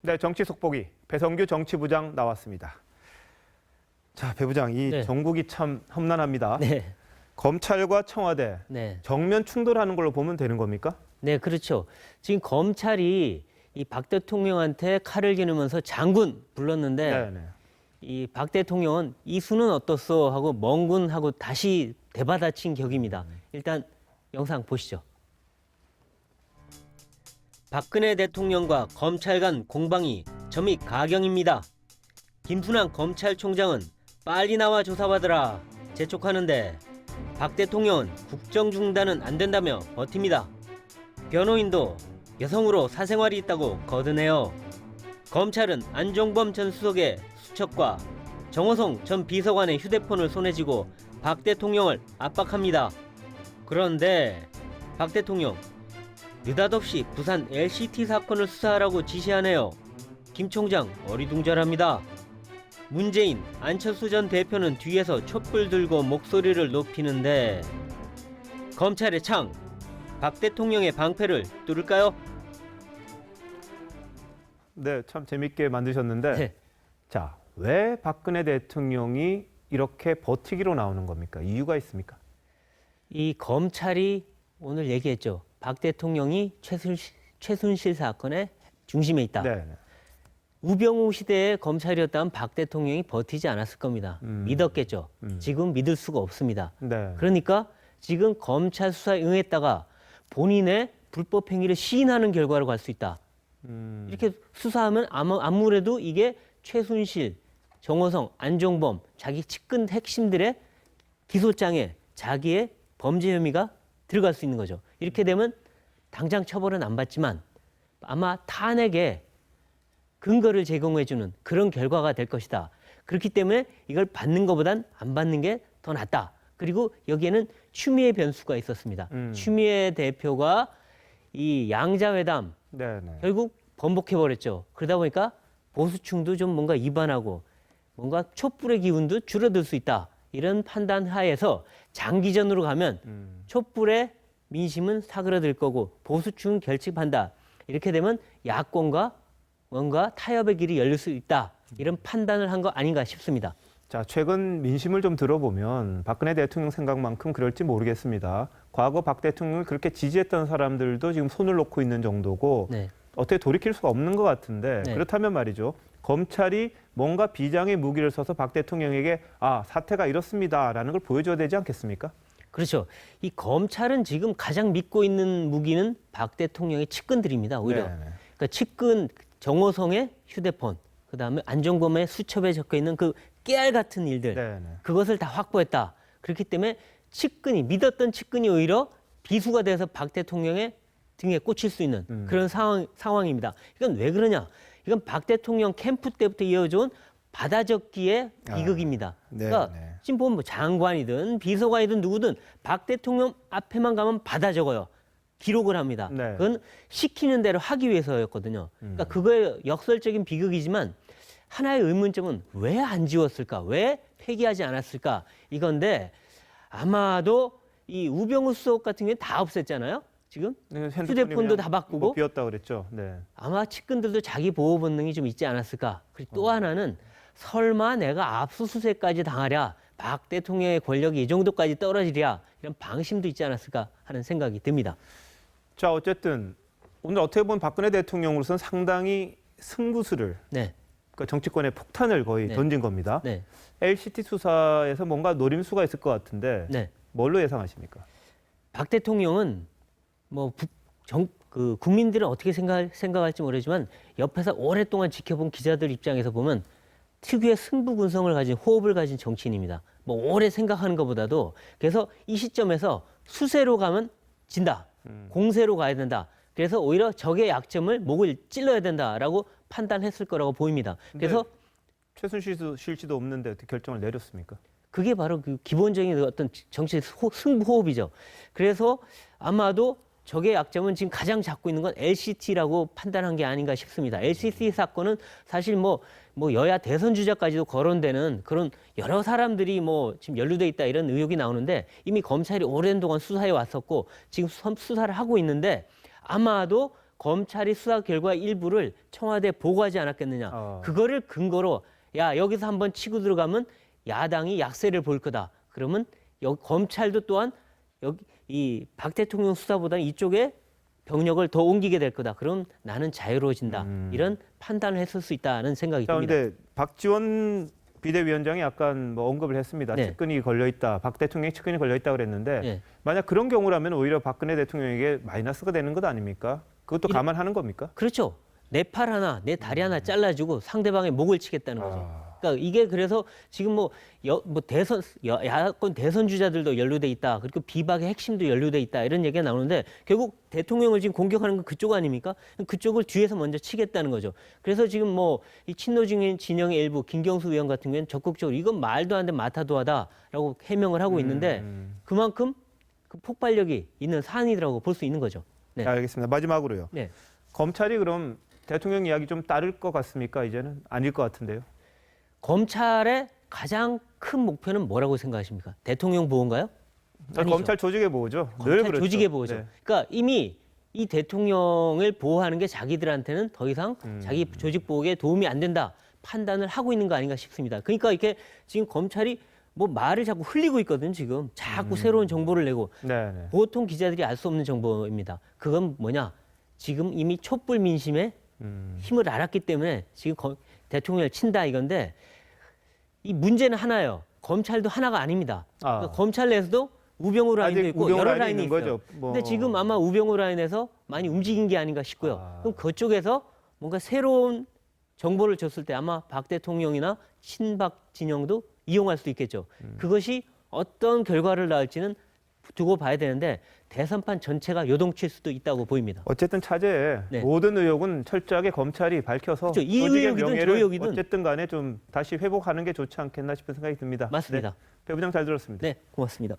네, 정치 속보기 배성규 정치부장 나왔습니다. 자, 배 부장, 이 네. 정국이 참 험난합니다. 네, 검찰과 청와대 네, 정면 충돌하는 걸로 보면 되는 겁니까? 네, 그렇죠. 지금 검찰이 이 박 대통령한테 칼을 겨누면서 장군 불렀는데 네, 네. 이 박 대통령은 이 수는 어떻소 하고 멍군하고 다시 대받아친 격입니다. 일단 영상 보시죠. 박근혜 대통령과 검찰 간 공방이 점이 가경입니다. 김순환 검찰총장은 빨리 나와 조사받으라 재촉하는데 박 대통령은 국정 중단은 안 된다며 버팁니다. 변호인도 여성으로 사생활이 있다고 거드네요. 검찰은 안종범 전 수석의 수첩과 정호성 전 비서관의 휴대폰을 손에 쥐고 박 대통령을 압박합니다. 그런데 박 대통령 느닷없이 부산 LCT 사건을 수사하라고 지시하네요. 김 총장 어리둥절합니다. 문재인, 안철수 전 대표는 뒤에서 촛불 들고 목소리를 높이는데 검찰의 창, 박 대통령의 방패를 뚫을까요? 네, 참 재밌게 만드셨는데 네. 자, 왜 박근혜 대통령이 이렇게 버티기로 나오는 겁니까? 이유가 있습니까? 이 검찰이 오늘 얘기했죠. 박 대통령이 최순실 사건의 중심에 있다. 네, 네. 우병우 시대의 검찰이었다면 박 대통령이 버티지 않았을 겁니다. 믿었겠죠. 지금 믿을 수가 없습니다. 네. 그러니까 지금 검찰 수사에 응했다가 본인의 불법 행위를 시인하는 결과로 갈 수 있다. 이렇게 수사하면 아무래도 이게 최순실, 정호성, 안종범, 자기 측근 핵심들의 기소장에 자기의 범죄 혐의가 들어갈 수 있는 거죠. 이렇게 되면 당장 처벌은 안 받지만 아마 탄핵에 근거를 제공해주는 그런 결과가 될 것이다. 그렇기 때문에 이걸 받는 것보단 안 받는 게 더 낫다. 그리고 여기에는 추미애 변수가 있었습니다. 추미애 대표가 이 양자회담 네, 네. 결국 번복해버렸죠. 그러다 보니까 보수층도 좀 뭔가 이반하고 뭔가 촛불의 기운도 줄어들 수 있다. 이런 판단 하에서 장기전으로 가면 촛불의 민심은 사그라들 거고 보수층은 결집한다. 이렇게 되면 야권과 뭔가 타협의 길이 열릴 수 있다. 이런 판단을 한 거 아닌가 싶습니다. 자, 최근 민심을 좀 들어보면 박근혜 대통령 생각만큼 그럴지 모르겠습니다. 과거 박 대통령을 그렇게 지지했던 사람들도 지금 손을 놓고 있는 정도고 네. 어떻게 돌이킬 수가 없는 것 같은데 네. 그렇다면 말이죠. 검찰이 뭔가 비장의 무기를 써서 박 대통령에게 사태가 이렇습니다라는 걸 보여줘야 되지 않겠습니까? 그렇죠. 이 검찰은 지금 가장 믿고 있는 무기는 박 대통령의 측근들입니다. 오히려. 네, 네. 그러니까 측근 정호성의 휴대폰, 그다음에 안종범의 수첩에 적혀 있는 그 깨알 같은 일들, 네, 네. 그것을 다 확보했다. 그렇기 때문에 믿었던 측근이 오히려 비수가 돼서 박 대통령의 등에 꽂힐 수 있는 그런 상황입니다. 이건 왜 그러냐? 이건 박 대통령 캠프 때부터 이어져온 받아적기의 비극입니다. 네, 그러니까 네. 지금 보면 뭐 장관이든 비서관이든 누구든 박 대통령 앞에만 가면 받아 적어요. 기록을 합니다. 네. 그건 시키는 대로 하기 위해서였거든요. 그러니까 그거의 역설적인 비극이지만 하나의 의문점은 왜 안 지웠을까? 왜 폐기하지 않았을까? 이건데 아마도 이 우병우 수석 같은 경우는 다 없앴잖아요. 지금 네, 휴대폰도 다 바꾸고 뭐 비었다 그랬죠. 네. 아마 측근들도 자기 보호 본능이 좀 있지 않았을까. 그리고 또 하나는 설마 내가 압수수색까지 당하랴, 박 대통령의 권력이 이 정도까지 떨어지랴, 이런 방심도 있지 않았을까 하는 생각이 듭니다. 자, 어쨌든 오늘 어떻게 보면 박근혜 대통령으로서는 상당히 승부수를 네, 그러니까 정치권에 폭탄을 거의 네. 던진 겁니다. 네, LCT 수사에서 뭔가 노림수가 있을 것 같은데 네. 뭘로 예상하십니까? 박 대통령은 뭐 국민들은 어떻게 생각할지 모르지만 옆에서 오랫동안 지켜본 기자들 입장에서 보면 특유의 승부군성을 가진 호흡을 가진 정치인입니다. 뭐 오래 생각하는 것보다도 그래서 이 시점에서 수세로 가면 진다. 공세로 가야 된다. 그래서 오히려 적의 약점을 목을 찔러야 된다라고 판단했을 거라고 보입니다. 그래서 최순실 씨도 없는데 어떻게 결정을 내렸습니까? 그게 바로 그 기본적인 어떤 정치 승부 호흡이죠. 그래서 아마도 적의 약점은 지금 가장 잡고 있는 건 LCT라고 판단한 게 아닌가 싶습니다. LCT 사건은 사실 뭐 여야 대선 주자까지도 거론되는 그런 여러 사람들이 뭐 지금 연루돼 있다 이런 의혹이 나오는데 이미 검찰이 오랜 동안 수사해 왔었고 지금 수사를 하고 있는데 아마도 검찰이 수사 결과 일부를 청와대에 보고하지 않았겠느냐. 그거를 근거로 야 여기서 한번 치고 들어가면 야당이 약세를 볼 거다. 그러면 검찰도 또한 여기 이 박 대통령 수사보다는 이쪽에 병력을 더 옮기게 될 거다. 그럼 나는 자유로워진다. 이런 판단을 했을 수 있다는 생각이 듭니다. 그런데 박지원 비대위원장이 약간 뭐 언급을 했습니다. 네. 측근이 걸려 있다. 박 대통령이 측근이 걸려 있다 그랬는데 네. 만약 그런 경우라면 오히려 박근혜 대통령에게 마이너스가 되는 것 아닙니까? 그것도 감안하는 겁니까? 그렇죠. 내 팔 하나, 내 다리 하나 잘라주고 상대방의 목을 치겠다는 거죠. 그러니까 이게 그래서 지금 뭐 야권 대선 주자들도 연루돼 있다. 그리고 비박의 핵심도 연루돼 있다. 이런 얘기가 나오는데 결국 대통령을 지금 공격하는 건 그쪽 아닙니까? 그쪽을 뒤에서 먼저 치겠다는 거죠. 그래서 지금 뭐 이 친노 진영의 일부 김경수 의원 같은 경우는 적극적으로 이건 말도 안 되는 마타도하다라고 해명을 하고 있는데 그만큼 그 폭발력이 있는 사안이라고 볼 수 있는 거죠. 네. 알겠습니다. 마지막으로요. 네. 검찰이 그럼 대통령 이야기 좀 따를 것 같습니까? 이제는 아닐 것 같은데요. 검찰의 가장 큰 목표는 뭐라고 생각하십니까? 대통령 보호인가요? 아니죠. 검찰 조직의 보호죠. 늘 검찰 그렇죠. 조직의 보호죠. 네. 그러니까 이미 이 대통령을 보호하는 게 자기들한테는 더 이상 자기 조직 보호에 도움이 안 된다 판단을 하고 있는 거 아닌가 싶습니다. 그러니까 이렇게 지금 검찰이 뭐 말을 자꾸 흘리고 있거든요. 지금 자꾸 새로운 정보를 내고 네, 네. 보통 기자들이 알 수 없는 정보입니다. 그건 뭐냐? 지금 이미 촛불 민심에 힘을 알았기 때문에 지금 대통령을 친다 이건데 이 문제는 하나예요. 검찰도 하나가 아닙니다. 그러니까 검찰 내에서도 우병우 라인도 아직 있고 우병우 여러 라인이 라인이 있는 있어요. 거죠. 뭐. 근데 지금 아마 우병우 라인에서 많이 움직인 게 아닌가 싶고요. 그럼 그쪽에서 뭔가 새로운 정보를 줬을 때 아마 박 대통령이나 친박 진영도 이용할 수 있겠죠. 그것이 어떤 결과를 낳을지는 두고 봐야 되는데 대선판 전체가 요동칠 수도 있다고 보입니다. 어쨌든 차제에 네. 모든 의혹은 철저하게 검찰이 밝혀서 그렇죠. 이 조직의 의혹이든 저 명예를 의혹이든. 어쨌든 간에 좀 다시 회복하는 게 좋지 않겠나 싶은 생각이 듭니다. 맞습니다. 네. 배 부장 잘 들었습니다. 네, 고맙습니다.